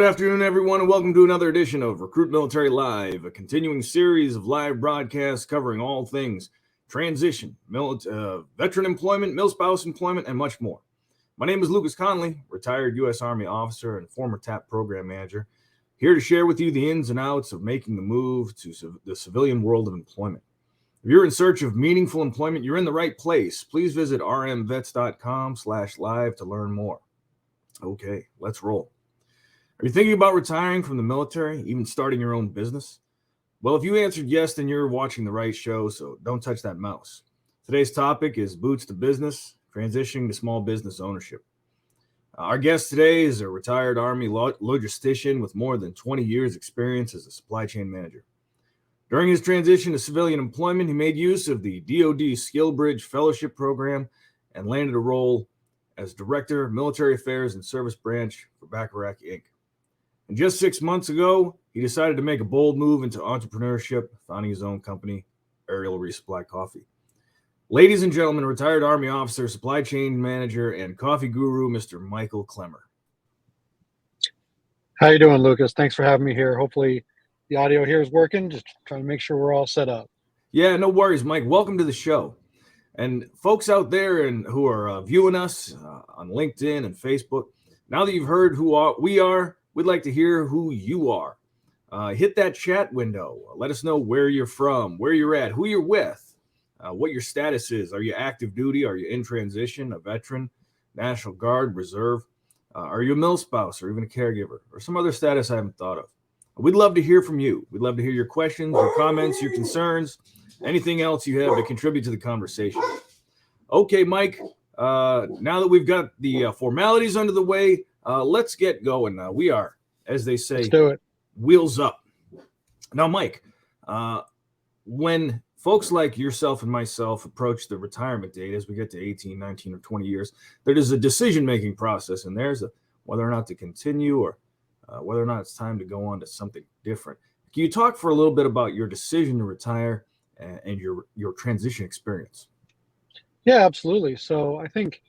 afternoon, everyone, and welcome to another edition of RecruitMilitary Live, a continuing series of live broadcasts covering all things transition, veteran employment, mil-spouse employment, and much more. My name is Lucas Connolly, retired U.S. Army officer and former TAP program manager, here to share with you the ins and outs of making the move to the civilian world of employment. If you're in search of meaningful employment, you're in the right place. Please visit rmvets.com/live to learn more. Okay, let's roll. Are you thinking about retiring from the military, even starting your own business? Well, if you answered yes, then you're watching the right show, so don't touch that mouse. Today's topic is boots to business, transitioning to small business ownership. Our guest today is a retired Army logistician with more than 20 years experience as a supply chain manager. During his transition to civilian employment, he made use of the DoD SkillBridge Fellowship Program and landed a role as Director of Military Affairs and Service Branch for Bacharach Inc. And just 6 months ago, he decided to make a bold move into entrepreneurship, founding his own company, Aerial Resupply Coffee. Ladies and gentlemen, retired Army officer, supply chain manager, and coffee guru, Mr. Michael Clemmer. How you doing, Lucas? Thanks for having me here. Hopefully the audio here is working. Just trying to make sure we're all set up. Yeah, no worries, Mike. Welcome to the show. And folks out there who are viewing us on LinkedIn and Facebook, now that you've heard who we are, we'd like to hear who you are. Hit that chat window. Let us know where you're from, where you're at, who you're with, what your status is. Are you active duty? Are you in transition, a veteran, National Guard, Reserve? Are you a mil-spouse or even a caregiver or some other status I haven't thought of? We'd love to hear from you. We'd love to hear your questions, your comments, your concerns, anything else you have to contribute to the conversation. Okay, Mike, now that we've got the formalities under the way, let's get going. We are, as they say, let's do it. Wheels up. Now, Mike, when folks like yourself and myself approach the retirement date, as we get to 18, 19, or 20 years, there is a decision-making process, and there's whether or not to continue or whether or not it's time to go on to something different. Can you talk for a little bit about your decision to retire and your transition experience? Yeah, absolutely. So I think,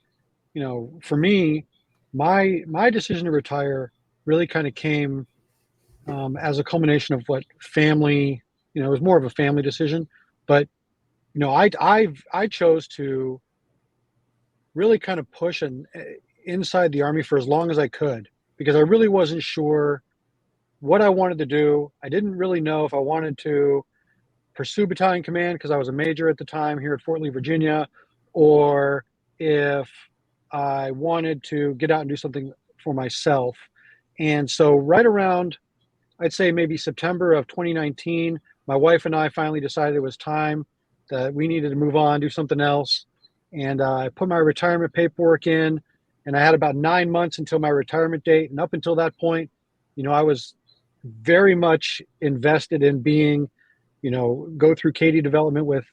for me, my decision to retire really kind of came as a culmination of what family, it was more of a family decision, but I chose to really kind of push inside the Army for as long as I could, because I really wasn't sure what I wanted to do. I didn't really know if I wanted to pursue battalion command because I was a major at the time here at Fort Lee, Virginia, or if I wanted to get out and do something for myself. And so right around, I'd say maybe September of 2019, my wife and I finally decided it was time that we needed to move on, do something else. And I put my retirement paperwork in, and I had about 9 months until my retirement date. And up until that point, I was very much invested in being, go through KD development with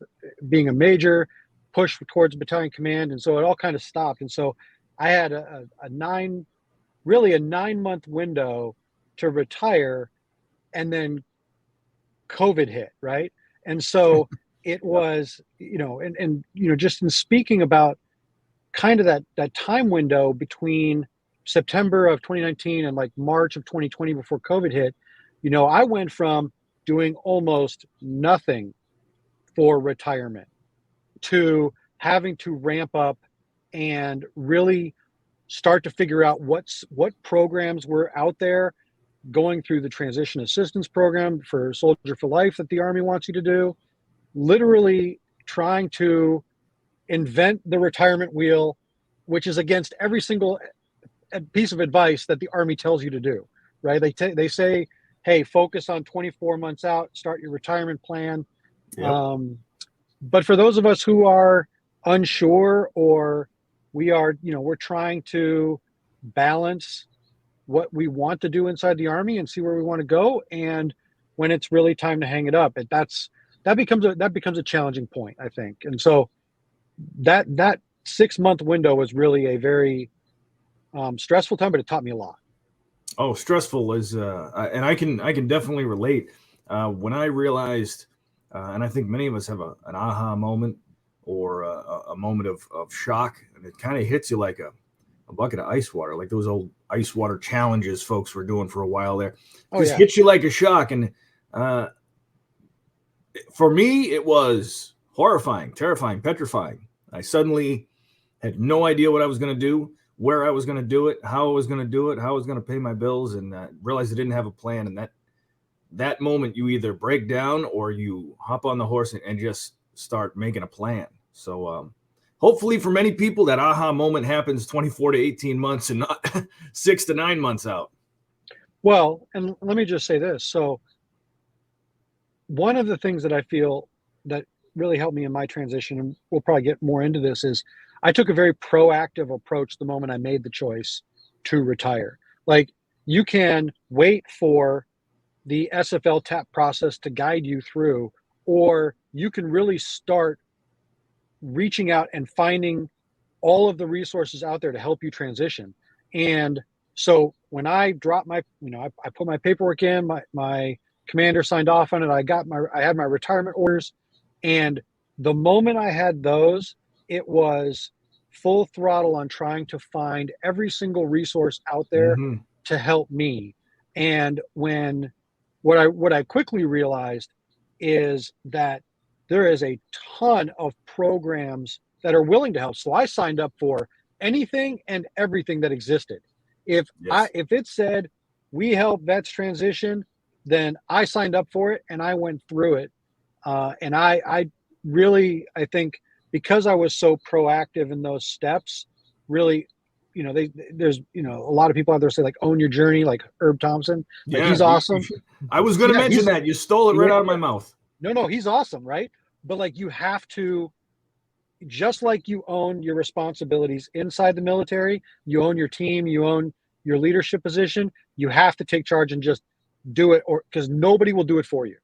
being a major, push towards battalion command. And so it all kind of stopped. And so I had a 9-month window to retire, and then COVID hit, right? And so it was, just in speaking about kind of that time window between September of 2019 and like March of 2020 before COVID hit, I went from doing almost nothing for retirement to having to ramp up and really start to figure out what programs were out there, going through the transition assistance program for Soldier for Life that the Army wants you to do, literally trying to invent the retirement wheel, which is against every single piece of advice that the Army tells you to do, right? They say, hey, focus on 24 months out, start your retirement plan. Yep. But for those of us who are unsure, or we're trying to balance what we want to do inside the Army and see where we want to go, and when it's really time to hang it up, that becomes a challenging point, I think. And so that 6-month window was really a very stressful time, but it taught me a lot. Oh, stressful is, and I can definitely relate. When I realized, and I think many of us have an aha moment or a moment of shock, and it kind of hits you like a bucket of ice water, like those old ice water challenges folks were doing for a while there. Oh, Just yeah. hits you like a shock. And for me, it was horrifying, terrifying, petrifying. I suddenly had no idea what I was going to do, where I was going to do it, how I was going to do it, how I was going to pay my bills, and realized I didn't have a plan. And that moment, you either break down or you hop on the horse and just start making a plan. So hopefully for many people, that aha moment happens 24 to 18 months and not 6 to 9 months out. Well, and let me just say this. So one of the things that I feel that really helped me in my transition, and we'll probably get more into this, is I took a very proactive approach the moment I made the choice to retire. Like, you can wait for the SFL TAP process to guide you through, or you can really start reaching out and finding all of the resources out there to help you transition. And so when I dropped my, I put my paperwork in, my commander signed off on it. I had my retirement orders, and the moment I had those, it was full throttle on trying to find every single resource out there to help me. And what I quickly realized is that there is a ton of programs that are willing to help. So I signed up for anything and everything that existed. If it said we help vets transition, then I signed up for it and I went through it. And I really, I think, because I was so proactive in those steps, really, there's a lot of people out there say, like, own your journey, like Herb Thompson. Like, he's awesome. I was going to mention that. You stole it right out of my mouth. No, he's awesome, right? But like, you have to, just like you own your responsibilities inside the military, you own your team, you own your leadership position, you have to take charge and just do it, or because nobody will do it for you.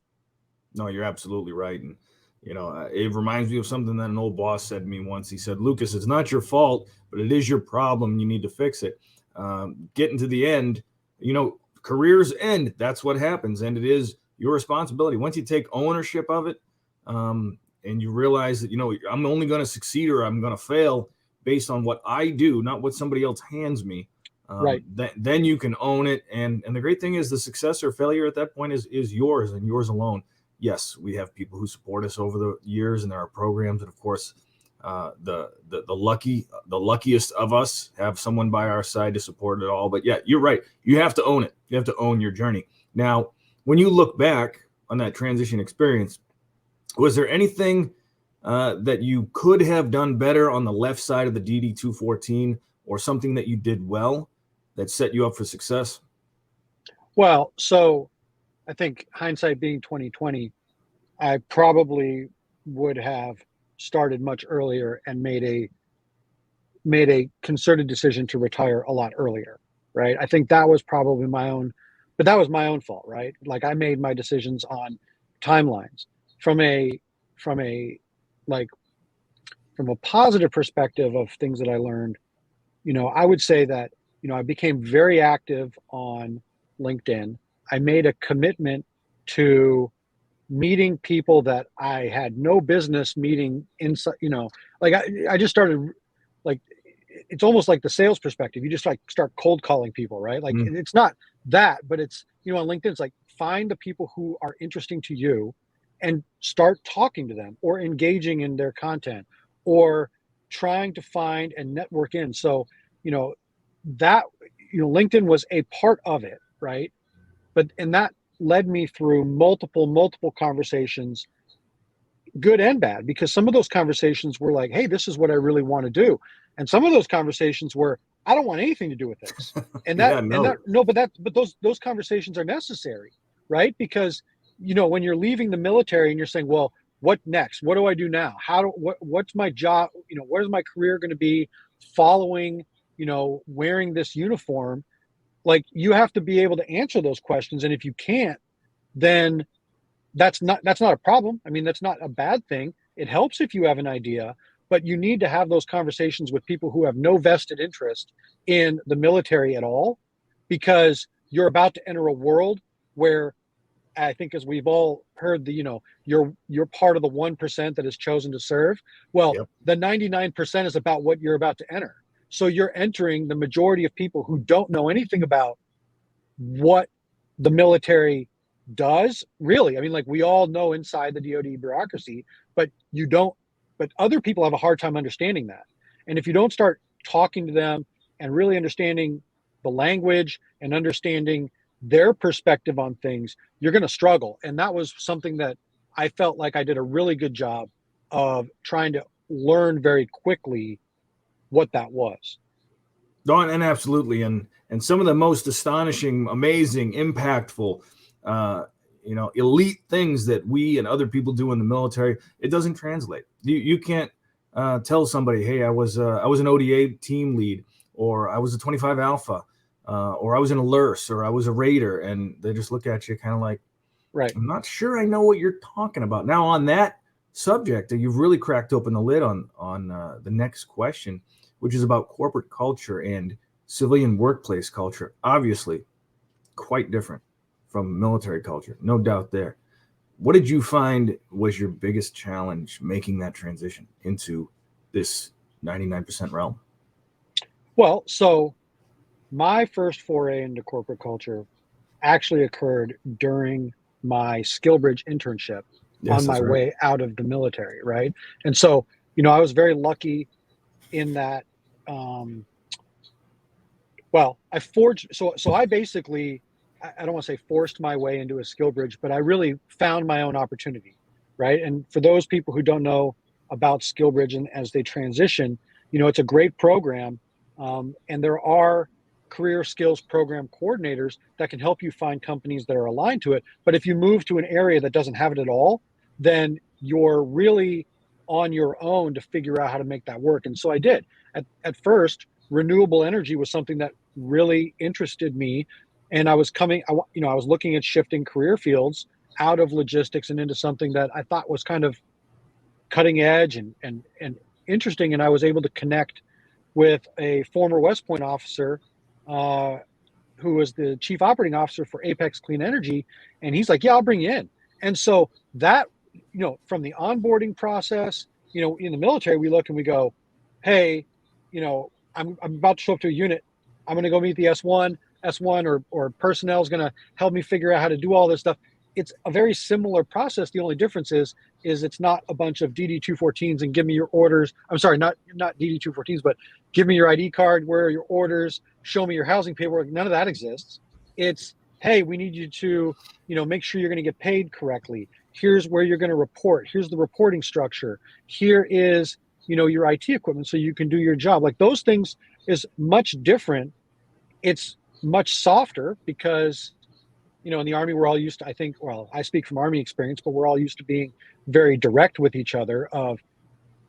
No, you're absolutely right. And, it reminds me of something that an old boss said to me once. He said, Lucas, it's not your fault, but it is your problem. You need to fix it. Getting to the end, careers end. That's what happens. And it is your responsibility. Once you take ownership of it, and you realize that, I'm only going to succeed or I'm going to fail based on what I do, not what somebody else hands me. Right. Then you can own it. And the great thing is, the success or failure at that point is yours and yours alone. Yes, we have people who support us over the years, and there are programs. And of course, the luckiest of us have someone by our side to support it all. But yeah, you're right. You have to own it. You have to own your journey. Now, when you look back on that transition experience, was there anything that you could have done better on the left side of the DD 214, or something that you did well that set you up for success? Well, so I think hindsight being 2020, I probably would have started much earlier and made a concerted decision to retire a lot earlier, right? I think that was probably my own fault, right? Like, I made my decisions on timelines. From a positive perspective of things that I learned, I would say that, I became very active on LinkedIn. I made a commitment to meeting people that I had no business meeting inside, like I just started, like, it's almost like the sales perspective. You just like start cold calling people, right? Like, it's not that, but it's, on LinkedIn, it's like, find the people who are interesting to you and start talking to them or engaging in their content or trying to find and network in. So, that, LinkedIn was a part of it, right? And that led me through multiple conversations, good and bad, because some of those conversations were like, hey, this is what I really want to do. And some of those conversations were, I don't want anything to do with this. And but those conversations are necessary, right? Because, when you're leaving the military and you're saying, well, what next? What do I do now? What's my job? What is my career going to be following, wearing this uniform? Like, you have to be able to answer those questions. And if you can't, then that's not a problem. I mean, that's not a bad thing. It helps if you have an idea, but you need to have those conversations with people who have no vested interest in the military at all, because you're about to enter a world where, I think, as we've all heard, you're part of the 1% that is chosen to serve. Well, The 99% is about what you're about to enter. So you're entering the majority of people who don't know anything about what the military does, really. I mean, like, we all know inside the DoD bureaucracy, but other people have a hard time understanding that. And if you don't start talking to them and really understanding the language and understanding their perspective on things, you're going to struggle. And that was something that I felt like I did a really good job of trying to learn very quickly what that was. No, and absolutely, and some of the most astonishing, amazing, impactful, elite things that we and other people do in the military, it doesn't translate. You can't tell somebody, hey, I was an ODA team lead, or I was a 25 Alpha, or I was in a LURS, or I was a Raider, and they just look at you kind of like, right, I'm not sure I know what you're talking about. Now, on that subject, you've really cracked open the lid on the next question, which is about corporate culture and civilian workplace culture. Obviously, quite different from military culture, no doubt there. What did you find was your biggest challenge making that transition into this 99% realm? Well, so my first foray into corporate culture actually occurred during my SkillBridge internship on my way out of the military, right? And so, I was very lucky in that. I forged. So I basically, I don't want to say forced my way into a SkillBridge, but I really found my own opportunity, right? And for those people who don't know about SkillBridge and as they transition, it's a great program, and there are career skills program coordinators that can help you find companies that are aligned to it. But if you move to an area that doesn't have it at all, then you're really on your own to figure out how to make that work. And so I did. At first, renewable energy was something that really interested me, and I was looking at shifting career fields out of logistics and into something that I thought was kind of cutting edge and interesting. And I was able to connect with a former West Point officer who was the chief operating officer for Apex Clean Energy. And he's like, yeah, I'll bring you in. And so that, from the onboarding process, in the military, we look and we go, hey, I'm about to show up to a unit. I'm going to go meet the S1 or personnel is going to help me figure out how to do all this stuff. It's a very similar process. The only difference is it's not a bunch of DD-214s and give me your orders. I'm sorry, not DD-214s, but give me your ID card. Where are your orders? Show me your housing paperwork. None of that exists. It's, hey, we need you to, make sure you're going to get paid correctly. Here's where you're going to report. Here's the reporting structure. Here is, your IT equipment so you can do your job. Like, those things is much different. It's much softer because, in the Army, we're all used to, I speak from Army experience, but we're all used to being very direct with each other of,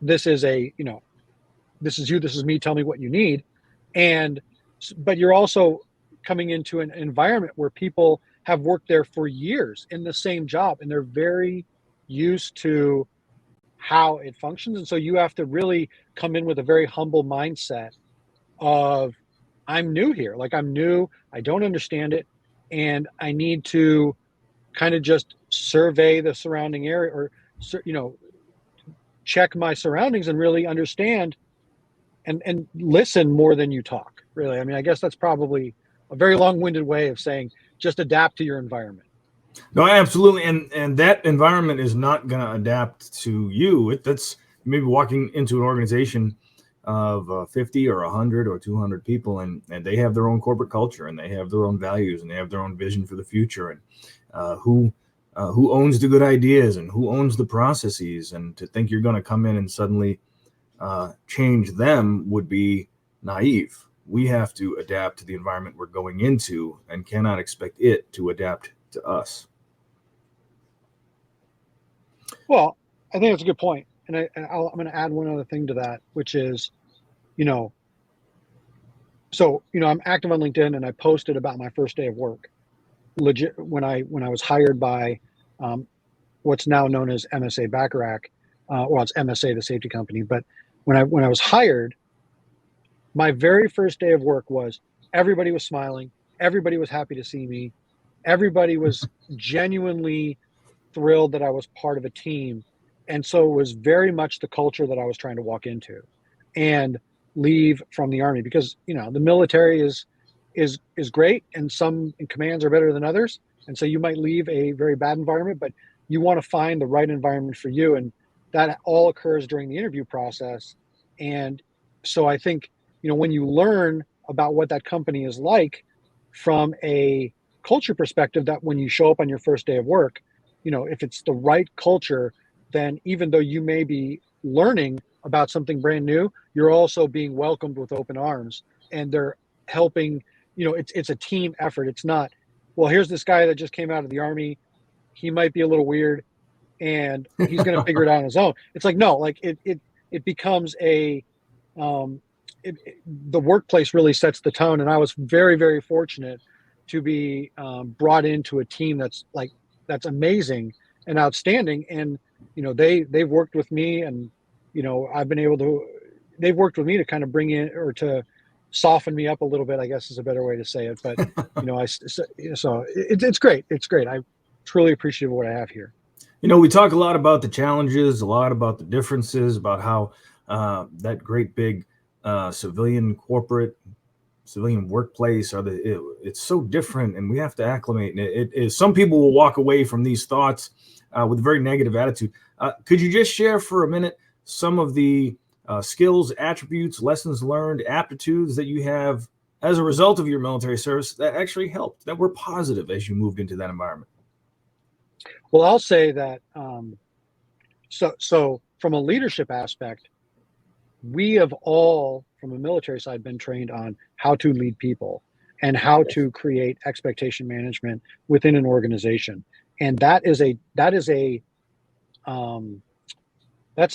this is this is you, this is me, tell me what you need. But you're also coming into an environment where people have worked there for years in the same job, and they're very used to how it functions. And so you have to really come in with a very humble mindset of, I'm new here. Like, I'm new, I don't understand it, and I need to kind of just survey the surrounding area, or, check my surroundings and really understand and listen more than you talk, really. I mean, I guess that's probably a very long-winded way of saying just adapt to your environment. No, absolutely. And that environment is not going to adapt to you. That's maybe walking into an organization of 50 or 100 or 200 people, and they have their own corporate culture, and they have their own values, and they have their own vision for the future, and who owns the good ideas and who owns the processes. And to think you're going to come in and suddenly change them would be naive. We have to adapt to the environment we're going into and cannot expect it to adapt to us. Well, I think that's a good point. And I'm going to add one other thing to that, which is, I'm active on LinkedIn, and I posted about my first day of work. Legit, when I was hired by what's now known as MSA Bacharach, it's MSA, the safety company. But when I was hired, my very first day of work was, everybody was smiling, everybody was happy to see me, everybody was genuinely thrilled that I was part of a team. And so it was very much the culture that I was trying to walk into. And leave from the Army, because the military is great, and some commands are better than others, and so you might leave a very bad environment, but you want to find the right environment for you, and that all occurs during the interview process. And so I think when you learn about what that company is like from a culture perspective, that when you show up on your first day of work, if it's the right culture, then even though you may be learning about something brand new, you're also being welcomed with open arms, and they're helping. It's a team effort. It's not, well, here's this guy that just came out of the Army, he might be a little weird and he's going to figure it out on his own. It's like, no, like it becomes the workplace really sets the tone. And I was very, very fortunate to be brought into a team that's amazing and outstanding. And, they've worked with me, and, they've worked with me to kind of bring in, or to soften me up a little bit, I guess is a better way to say it. But, it's great. It's great. I'm truly appreciative of what I have here. We talk a lot about the challenges, a lot about the differences, about how that great big civilian workplace it's so different, and we have to acclimate. And some people will walk away from these thoughts with a very negative attitude. Could you just share for a minute some of the skills, attributes, lessons learned, aptitudes that you have as a result of your military service that actually helped, that were positive as you moved into that environment? Well, I'll say that so from a leadership aspect, we have all, from a military side, been trained on how to lead people and how to create expectation management within an organization. And that's a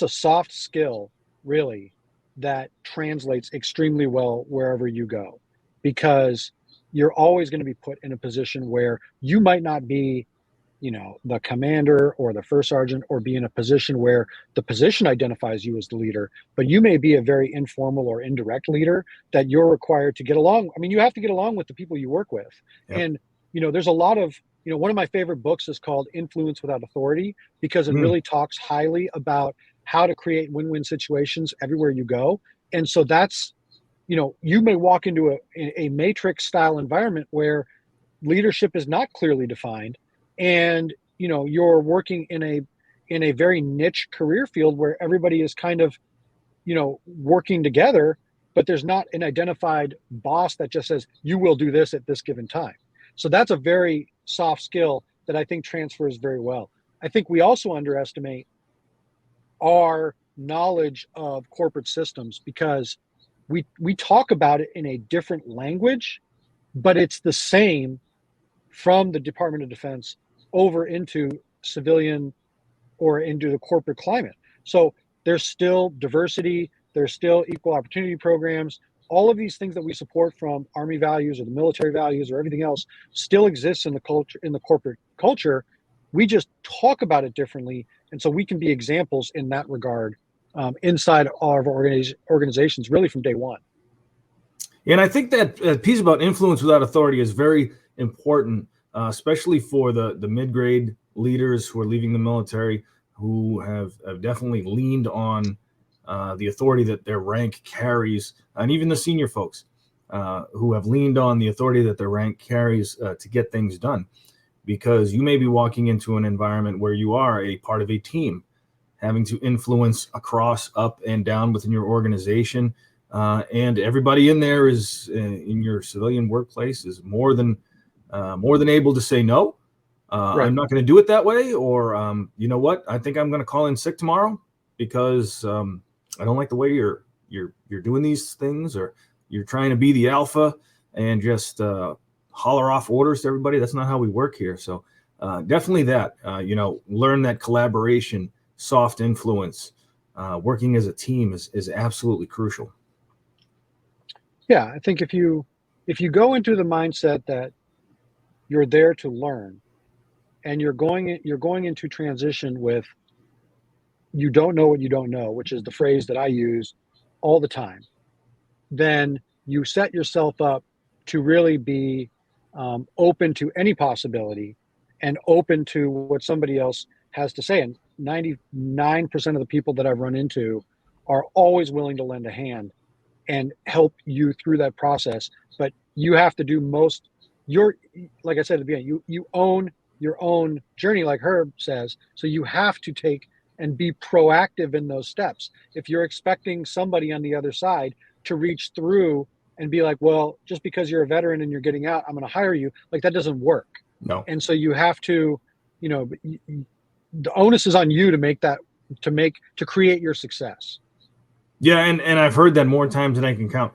soft skill, really, that translates extremely well wherever you go, because you're always going to be put in a position where you might not be the commander or the first sergeant, or be in a position where the position identifies you as the leader, but you may be a very informal or indirect leader that you're required to get along. I mean, you have to get along with the people you work with. Yep. And, there's a lot of, one of my favorite books is called Influence Without Authority, because it really talks highly about how to create win-win situations everywhere you go. And so that's, you may walk into a matrix style environment where leadership is not clearly defined, and you're working in a very niche career field where everybody is kind of working together, but there's not an identified boss that just says you will do this at this given time. So that's a very soft skill that I think transfers very well. I think we also underestimate our knowledge of corporate systems, because we talk about it in a different language, but it's the same from the Department of Defense over into civilian or into the corporate climate. So there's still diversity, there's still equal opportunity programs. All of these things that we support from Army values or the military values or everything else still exists in the culture, in the corporate culture. We just talk about it differently, and so we can be examples in that regard inside our organizations, really from day one. And I think that piece about influence without authority is very important, especially for the mid-grade leaders who are leaving the military, who have definitely leaned on the authority that their rank carries, and even the senior folks who have leaned on the authority that their rank carries to get things done. Because you may be walking into an environment where you are a part of a team, having to influence across, up and down within your organization. And everybody in there is in your civilian workplace is more than able to say no. Right. I'm not going to do it that way, or you know what? I think I'm going to call in sick tomorrow because I don't like the way you're doing these things, or you're trying to be the alpha and just holler off orders to everybody. That's not how we work here. So definitely that learn that collaboration, soft influence, working as a team is absolutely crucial. Yeah, I think if you go into the mindset that you're there to learn, and you're going into transition with you don't know what you don't know, which is the phrase that I use all the time, then you set yourself up to really be open to any possibility and open to what somebody else has to say. And 99% of the people that I've run into are always willing to lend a hand. and help you through that process. But you have to do most. Like I said at the beginning, you own your own journey, like Herb says. So you have to take and be proactive in those steps. If you're expecting somebody on the other side to reach through and be like, well, just because you're a veteran and you're getting out, I'm going to hire you. Like, that doesn't work. No. And so you have to, the onus is on you to create your success. Yeah, and I've heard that more times than I can count.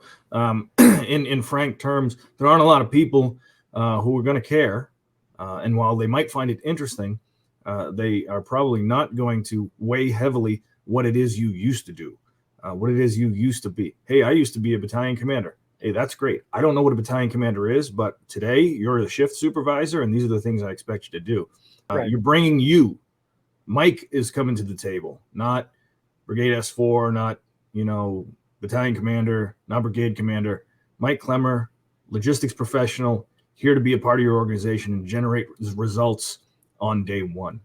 In frank terms, there aren't a lot of people who are going to care, and while they might find it interesting, they are probably not going to weigh heavily what it is you used to do, what it is you used to be. Hey, I used to be a battalion commander. Hey, that's great. I don't know what a battalion commander is, but today you're a shift supervisor, and these are the things I expect you to do. Right. You're bringing you. Mike is coming to the table, not Brigade S4, not battalion commander, not brigade commander. Mike Clemmer, logistics professional, here to be a part of your organization and generate results on day one.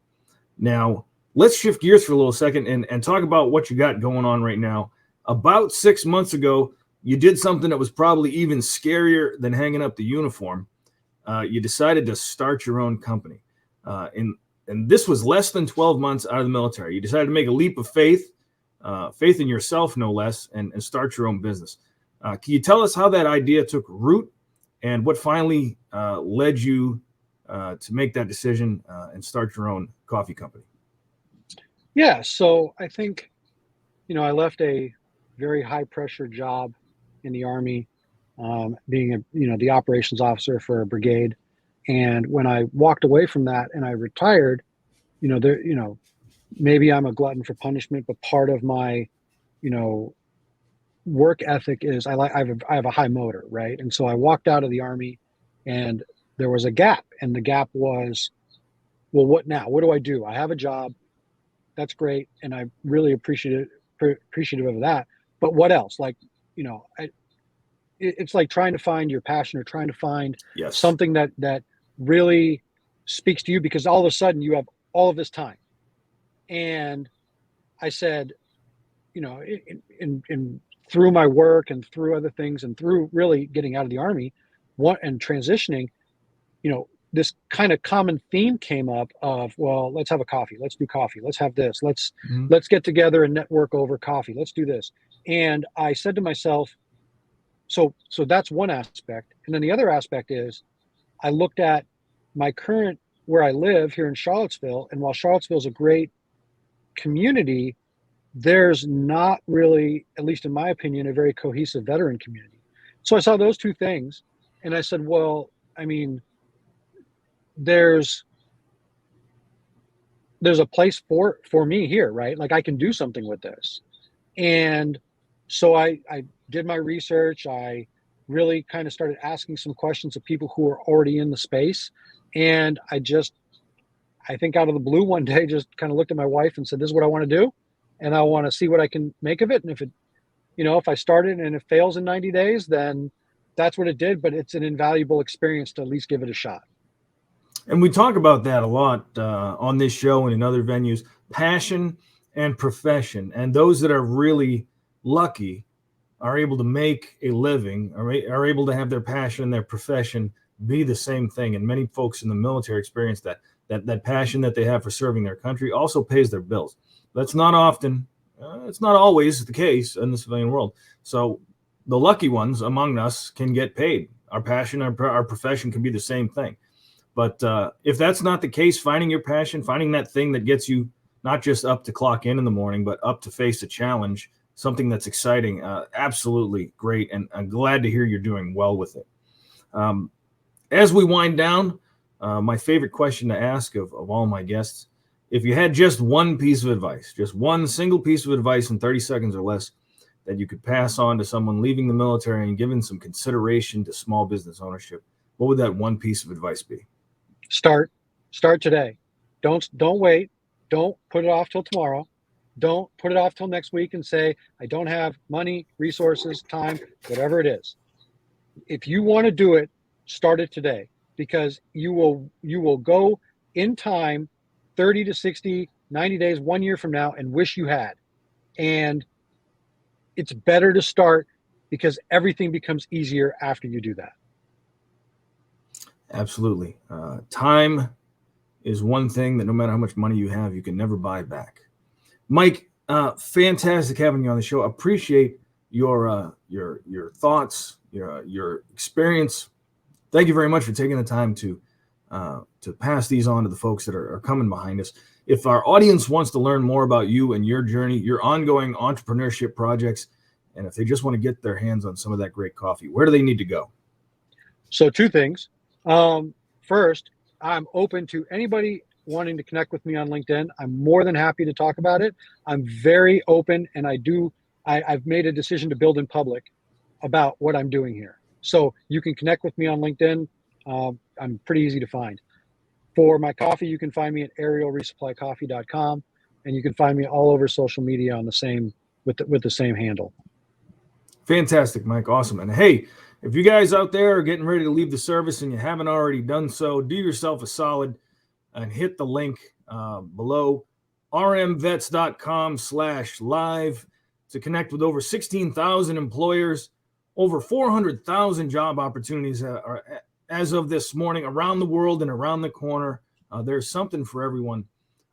Now, let's shift gears for a little second and talk about what you got going on right now. About 6 months ago, you did something that was probably even scarier than hanging up the uniform. You decided to start your own company. And this was less than 12 months out of the military. You decided to make a leap of faith, faith in yourself, no less, and start your own business. Can you tell us how that idea took root and what finally led you to make that decision and start your own coffee company? Yeah, so I think, I left a very high pressure job in the Army, being the operations officer for a brigade. And when I walked away from that and I retired, maybe I'm a glutton for punishment, but part of my, work ethic is I have a high motor, right? And so I walked out of the Army and there was a gap, and the gap was, well, what now? What do I do? I have a job. That's great. And I'm really appreciative of that. But what else? Like, it's like trying to find your passion or trying to find something that really speaks to you, because all of a sudden you have all of this time. And I said, in through my work and through other things and through really getting out of the Army and transitioning, this kind of common theme came up of, well, let's have a coffee. Let's do coffee. Let's have this. Let's get together and network over coffee. Let's do this. And I said to myself, so that's one aspect. And then the other aspect is I looked at my current, where I live here in Charlottesville. And while Charlottesville is a great community, there's not really, at least in my opinion, a very cohesive veteran community. So I saw those two things and I said, well, I mean, there's a place for me here, right? Like, I can do something with this. And so I did my research. I really kind of started asking some questions of people who are already in the space. And I think out of the blue one day, just kind of looked at my wife and said, this is what I want to do. And I want to see what I can make of it. And if I start it and it fails in 90 days, then that's what it did. But it's an invaluable experience to at least give it a shot. And we talk about that a lot on this show and in other venues, passion and profession. And those that are really lucky are able to make a living, are able to have their passion and their profession be the same thing. And many folks in the military experience that passion that they have for serving their country also pays their bills. That's not often, it's not always the case in the civilian world. So the lucky ones among us can get paid. Our passion, our profession can be the same thing. But if that's not the case, finding your passion, finding that thing that gets you not just up to clock in the morning, but up to face a challenge, something that's exciting, absolutely great. And I'm glad to hear you're doing well with it. As we wind down, my favorite question to ask of all my guests, if you had just one piece of advice, just one single piece of advice in 30 seconds or less that you could pass on to someone leaving the military and giving some consideration to small business ownership, what would that one piece of advice be? Start today. Don't wait. Don't put it off till tomorrow. Don't put it off till next week and say, I don't have money, resources, time, whatever it is. If you want to do it, start it today, because you will go in time 30 to 60, 90 days, 1 year from now and wish you had. And it's better to start because everything becomes easier after you do that. Absolutely. Time is one thing that no matter how much money you have, you can never buy back. Mike, fantastic having you on the show. Appreciate your thoughts, your experience. Thank you very much for taking the time to pass these on to the folks that are coming behind us. If our audience wants to learn more about you and your journey, your ongoing entrepreneurship projects, and if they just want to get their hands on some of that great coffee, where do they need to go? So two things. First, I'm open to anybody wanting to connect with me on LinkedIn. I'm more than happy to talk about it. I'm very open, and I've made a decision to build in public about what I'm doing here. So you can connect with me on LinkedIn. I'm pretty easy to find. For my coffee, you can find me at arielresupplycoffee.com, and you can find me all over social media on the same with the same handle. Fantastic, Mike. Awesome. And hey, if you guys out there are getting ready to leave the service and you haven't already done so, do yourself a solid and hit the link below, rmvets.com/live, to connect with over 16,000 employers, over 400,000 job opportunities are, as of this morning, around the world and around the corner. There's something for everyone.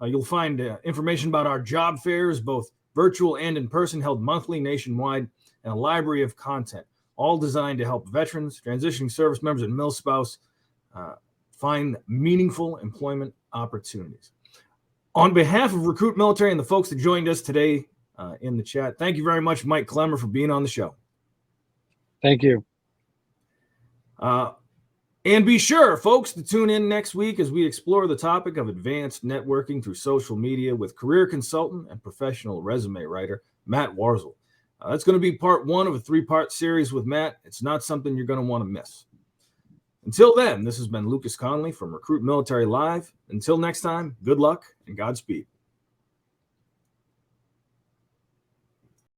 You'll find information about our job fairs, both virtual and in person, held monthly nationwide, and a library of content, all designed to help veterans, transitioning service members, and milspouse find meaningful employment opportunities. On behalf of Recruit Military and the folks that joined us today in the chat, thank you very much, Mike Clemmer, for being on the show. Thank you. And be sure, folks, to tune in next week as we explore the topic of advanced networking through social media with career consultant and professional resume writer, Matt Warzel. That's going to be part one of a 3-part series with Matt. It's not something you're going to want to miss. Until then, this has been Lucas Connolly from Recruit Military Live. Until next time, good luck and Godspeed.